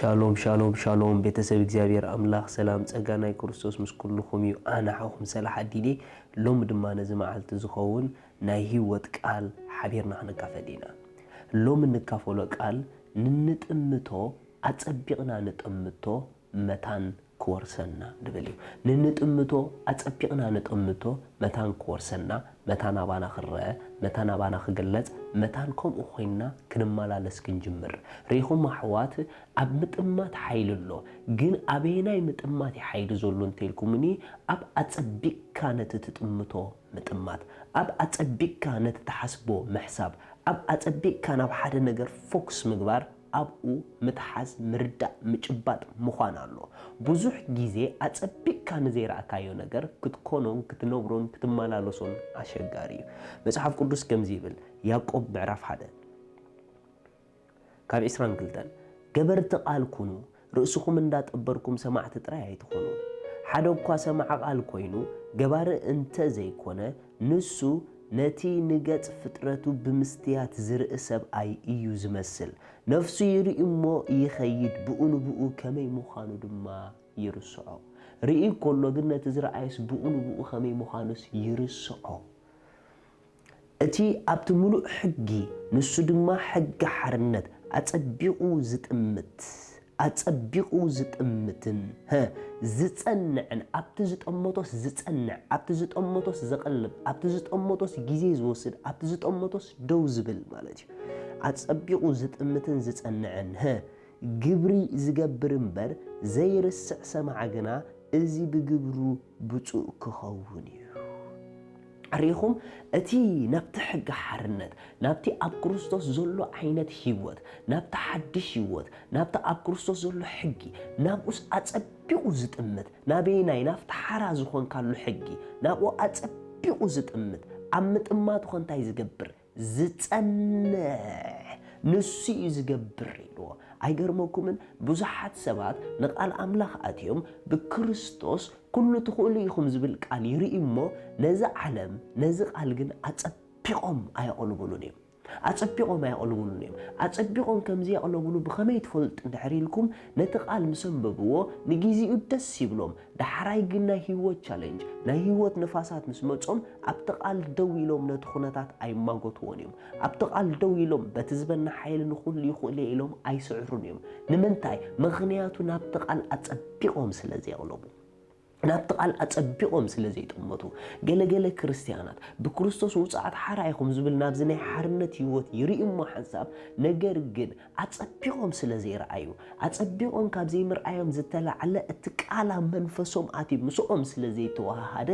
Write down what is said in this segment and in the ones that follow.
ሻሎም ሻሎም ሻሎም ቤተሰብ እግዚአብሔር አምላክ ሰላም ጸጋናይ ክርስቶስ ምስኩልኩም እዩ አና ሓኹም ሰላሕ አዲኔ ሎም ድማ ነዚ መዓልቲ ዝኸውን ናይ ህይወት ቃል ሓቢርና ክንካፈል ኢና ሎም እንካፈሎ ቃል ንንጥምቶ አጸቢቅና ንጥምቶ መታን ክወርሰና ድበልዩ ንንጥምቶ አጸቢቅና ንጥምቶ መታን ክወርሰና መታን አባና ክረአ መታን አባና ክግለጽ መታን ከምኡ ኮይና ክንመላለስ ክንጅምር ሪኹም አሕዋት ኣብ ምጥማት ሓይል ኣሎ ግን አበይናይ ምጥማት ሓይል ዘሎ እንተልኩምኒ ኣብ አጸቢቅካ ነቲ ትጥምቶ ምጥማት ኣብ አጸቢቅካ ነቲ ተሓስቦ መሕሳብ ኣብ አጸቢቅካ ናብ ሓደ ነገር ፎክስ ምግባር ኣብኡ ምትሓዝ ምርዳእ ምጭባጥ ምዃን ኣሎ ብዙሕ ግዜ አጸቢቅካ ንዘይራእካዮ ነገር ክትኮኖን ክትነብሮን ክትመላለሶን አሸጋሪ እዩ መጽሓፍ ቅዱስ ከምዚ ይብል ያዕቆብ ምዕራፍ 1 ካብ 22 ገበርቲ ቃል ኩኑ ርእስኩም እንዳጠበርኩም ሰማዕቲ ጥራይ ኣይትኾኑ ሓደ እኳ ሰማዕ ቃል ኮይኑ ገባሪ እንተ ዘይኮነ ንሱ ነቲ ንገጽ ፍጥረቱ ብምስትያት ዝርኢ ሰብኣይ እዩ ዝመስል ነፍሱ ይርኢ እሞ ይኸይድ ብኡ ንብኡ ከመይ ምዃኑ ድማ ይርስዖ ርኢ ከሎ ግን ነቲ ዝረኣየስ ብኡ ንብኡ ከመይ ምዃኑስ ይርስዖ እቲ ኣብቲ ሙሉእ ሕጊ ንሱ ድማ ሕጊ ሓርነት አጸቢቁ ዝጥምትን ዝጸንዕን ኣብቲ ዝጠመቶስ ዝጸንዕ ኣብቲ ዝጠመቶስ ዘቐልብ ኣብቲ ዝጠመቶስ ግዜ ዝወስድ ኣብቲ ዝጠመቶስ ደው ዝብል ማለት እዩ አጸቢቁ ዝጥምትን ዝጸንዕን ግብሪ ዝገብር እምበር ዘይርስዕ ሰማዕ ግና እዚ ብግብሩ ብፁእ ክኸውን እዩ አሪኹም እቲ ናብቲ ሕጊ ሓርነት ናብቲ ኣብ ክርስቶስ ዘሎ ዓይነት ህይወት ናብቲ ሓድሽ ህይወት ናብቲ ኣብ ክርስቶስ ዘሎ ሕጊ ናብኡስ አጸቢቁ ዝጥምት ናበይናይ ናብቲ ሓራ ዝኾንካሉ ሕጊ ናብኡ አጸቢቁ ዝጥምት ኣብ ምጥማት እንታይ ዝገብር ዝጸንዕ ንሱ እዩ ዝገብር ኢልዎ ኣይገርመኩምን ብዙሓት ሰባት ንቃል ኣምላኽ ኣትዮም ብክርስቶስ ኩሉ ትኽእሉ ኢኹም ዝብል ቃል ይርኢ እሞ ነዚ ዓለም ነዚ ቃል ግን አጸቢቆም ኣየቕልብሉን እዮም አጸቢቆም ከምዚ ያቕልብሉ ብኸመይ ትፈልጡ እንድሕር ኢልኩም ነቲ ቃል ምስ አንበብዎ ንግዚኡ ደስ ይብሎም ዳሕራይ ግን ናይ ህይወት ቻሌንጅ ናይ ህይወት ንፋሳት ምስ መጾም ኣብቲ ቃል ደው ኢሎም ነቲ ኩነታት ኣይማጎትዎን እዮም ኣብቲ ቃል ደው ኢሎም በቲ ዝበና ሓይል ንኹሉ ይኽእል ኢሎም ኣይስዕሩን እዮም ንምንታይ ምኽንያቱ ናብቲ ቃል አጸቢቆም ስለዘይቕልቡ ናብቲ ቃል አጸቢቆም ስለዘይጥመቱ ገለገለ ክርስቲያናት ብክርስቶስ ውጽአት ሓራ ኢኹም ዝብል ናብዚ ናይ ሓርነት ህይወት ይርእሞ ሓንሳብ ነገር ግን አጸቢቆም ስለዘይረአዩ አጸቢቆም ካብ ዘይምርአዮም ዝተላዕለ እቲ ቃል መንፈሶም ኣቲ ምስኦም ስለዘይተዋሃደ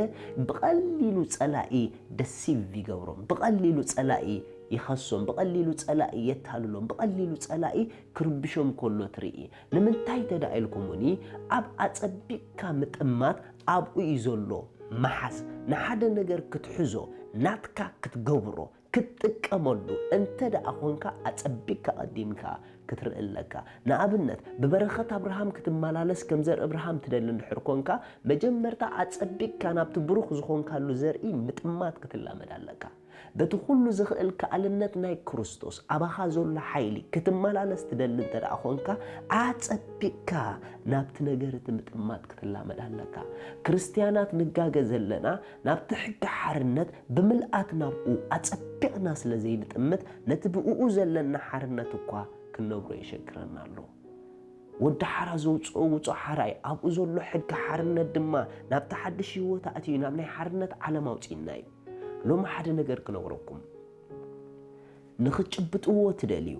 ብቐሊሉ ጸላኢ ደሲቭ ይገብሮም ብቐሊሉ ጸላኢ ይኸሶም በቀሊሉ ጸላኢ የታልሎም በቀሊሉ ጸላኢ ክርብሾም ኮሎ ትርኢ ንምንታይ ተዳኢልኩምኒ ኣብ አጸቢቅካ ምጥማት ኣብኡ ይዘሎ መሓስ ንሓደ ነገር ክትሕዞ ናትካ ክትገብሮ ክትጥቀመሉ እንተ ደኣ ኮንካ አጸቢቅካ ቀዲምካ ክትርእለካ ንኣብነት ብበረኸት አብርሃም ክትመላለስ ከም ዘር አብርሃም ትደሊ እንድሕር ኮንካ መጀመርታ አጸቢቅካ ናብቲ ብሩኽ ዝኾንካሉ ዘርኢ ምጥማት ክትላመድ ኣለካ በቲ ኩሉ ዝኽእል ከኣልነት ናይ ክርስቶስ ኣባኻ ዘሎ ሓይሊ ክትመላለስ ትደሊ እንተ ደኣ ኮንካ አጸቢቅካ ናብቲ ነገር ምጥማት ክትላመድ ኣለካ ክርስቲያናት ንጋገ ዘለና ናብቲ ሕጊ ሓርነት ብምልኣት ናብኡ አጸቢቅና ስለዘይንጥምት ነቲ ብኡኡ ዘለና ሓርነት እኳ ክንነብሮ ይሸግረና ኣሎ ወዲ ሓራ ዘውፅኦ ሓራይ ኣብኡ ዘሎ ሕጊ ሓርነት ድማ ናብቲ ሓድሽ ህይወት ኣትዩ ናብ ናይ ሓርነት ዓለም ኣውፂና እዩ ሎም ሓደ ነገር ክነግረኩም ንኽጭብጥዎ ትደልዩ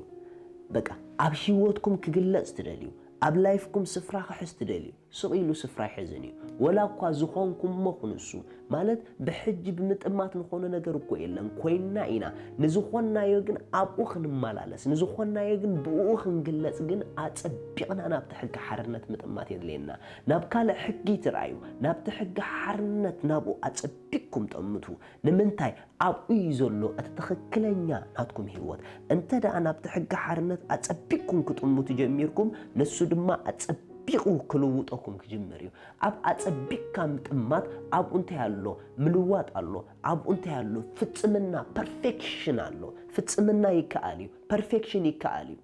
በቃ ኣብ ህይወትኩም ክግለጽ ትደልዩ ኣብ ላይፍኩም ስፍራ ክሕዝ ትደልዩ ስቕኢሉ ስፍራ ይሕዝን እዩ ወላ እኳ ዝኾንኩም መኹንሱ ማለት ብሕጂ ብምጥማት ንኾነ ነገር እኮ የለን ኮይና ኢና ንዝኾናዮ ግን ኣብኡ ክንመላለስ ንዝኾናዮ ግን ብኡ ክንግለጽ ግን አጸቢቅና ናብቲ ሕጊ ሓርነት ምጥማት የድልየና ናብ ካልእ ሕጊ ትርአዩ ናብቲ ሕጊ ሓርነት ናብኡ አጸቢቅኩም ጠምቱ ንምንታይ ኣብኡ እዩ ዘሎ እቲ ትኽክለኛ ናትኩም ህይወት እንተ ደኣ ናብቲ ሕጊ ሓርነት አጸቢቅኩም ክጥምቱ ጀሚርኩም ነሱ ድማ አጸቢቁ ክልውጠኩም ክጅምር እዩ ኣብ አጸቢቅካ ምጥማት ኣብኡ እንታይ ኣሎ ምልዋጥ ኣሎ ኣብኡ እንታይ ኣሎ ፍጽምና ፐርፌክሽን ኣሎ ፍጽምና ይከኣል እዩ ፐርፌክሽን ይከኣል እዩ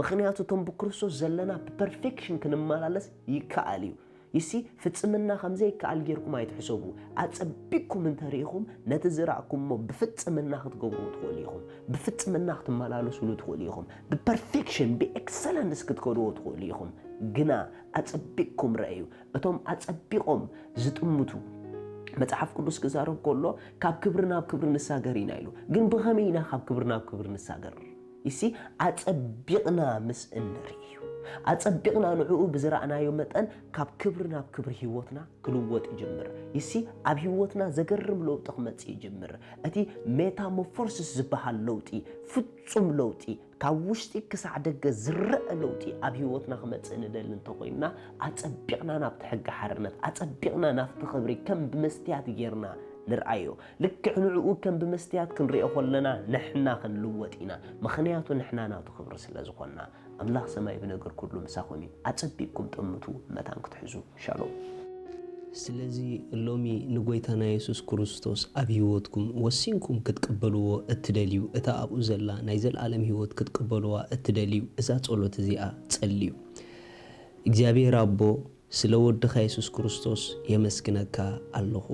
ምክንያቱ ቶም ብክርስቶስ ዘለና ፐርፌክሽን ክንመላለስ ይከኣል እዩ ይሲ ፍጽምና ከምዘ ይከኣል ጌርኩም ኣይትሕሰቡ ኣጸቢቅኩም እንተሪኢኹም ነቲ ዝራእኩምሞ ብፍጽምና ክትገብሩ ትኽእሉ ኢኹም ብፍጽምና ክትመላለሱሉ ትኽእሉ ኢኹም ብፐርፌክሽን ብኤክሰለንስ ክትከድዎ ትኽእሉ ኢኹም ግና ኣጸቢቅኩም ረአዩ እቶም ኣጸቢቆም ዝጥምቱ መጽሐፍ ቅዱስ ክዛረብ ከሎ ካብ ክብሪ ናብ ክብሪ ንሳገር ኢና ኢሉ ግን ብኸመይ ኢና ካብ ክብሪ ናብ ክብሪ ንሳገር ይሲ ኣጸቢቅና ምስ እንርእዩ ኣጸቢቅና ንዕኡ ብዝራእናዮ መጠን ካብ ክብሪ ናብ ክብሪ ህይወትና ክልወጥ ይጅምር ይሲ ኣብ ህይወትና ዘገርም ለውጢ ክመጽእ ይጅምር እቲ ሜታሞርፎሲስ ዝበሃል ለውጢ ፍጹም ለውጢ ካብ ውሽጢ ክሳዕ ደገ ዝረአ ለውጢ ኣብ ህይወትና ክመጽእ ንደሊ እንተኾይና ኣጸቢቅና ናብቲ ሕጊ ሓርነት ኣጸቢቅና ናብቲ ክብሪ ከም ብመስትያት ጌርና ንርአዮ ልክዕ ንዕኡ ከም ብመስትያት ክንሪኦ ከለና ንሕና ክንልወጥ ኢና ምክንያቱ ንሕና ናብቲ ክብሪ ስለ ዝኾንና ኣምላኽ ሰማይ ብነገር ኩሉ ምሳኹም እዩ ኣጸቢቅኩም ጥምቱ መታን ክትሕዙ ሻሎም ስለዚ ሎሚ ንጎይታና ኢየሱስ ክርስቶስ ኣብ ህይወትኩም ወሲንኩም ክትቀበልዎ እትደልዩ እታ ኣብኡ ዘላ ናይ ዘለዓለም ህይወት ክትቀበልዋ እትደልዩ እዛ ጸሎት እዚኣ ጸልዩ እግዚአብሔር አቦ ስለ ወድኻ ኢየሱስ ክርስቶስ የመስግነካ ኣለኹ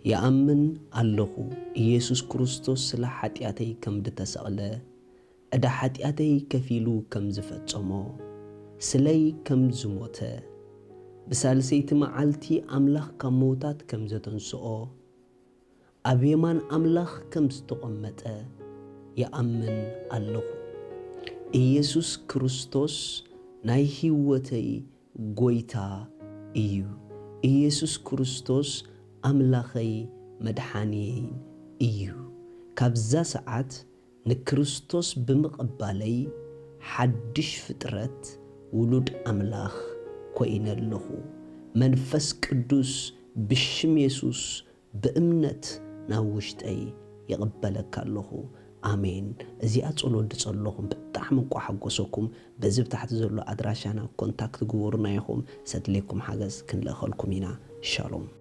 يأمن الله يسوع كريستوس ስለ ኃጢአተይ ከም ዝተሰቕለ እዳ ኃጢአተይ ከፊሉ ከም ዝፈጸሞ ስለይ ከም ዝሞተ ብሳልሰይቲ መዓልቲ አምላኽ ካብ ሞታት ከም ዘተንስኦ ኣብ የማን አምላኽ ከም ዝተቐመጠ يأمن ኣለኹ ኢየሱስ ክርስቶስ ናይ ህይወተይ ጎይታ እዩ ኢየሱስ ክርስቶስ أملاخي مدحانيين إيو كابزا ساعات نكريستوس بمقبالي حدش فترات ولود أملاخ كوين اللخو منفس قدوس بشم يسوس بأمنت ناوشت أي يقبلك اللخو آمين زي أتصلوا لتصلوهم بتحمقوا حقوسكم بزيب تحت زلو أدراشانا كونتاكت قورنا يخوم ساتليكم حاجز كن لأخلكم هنا شالوم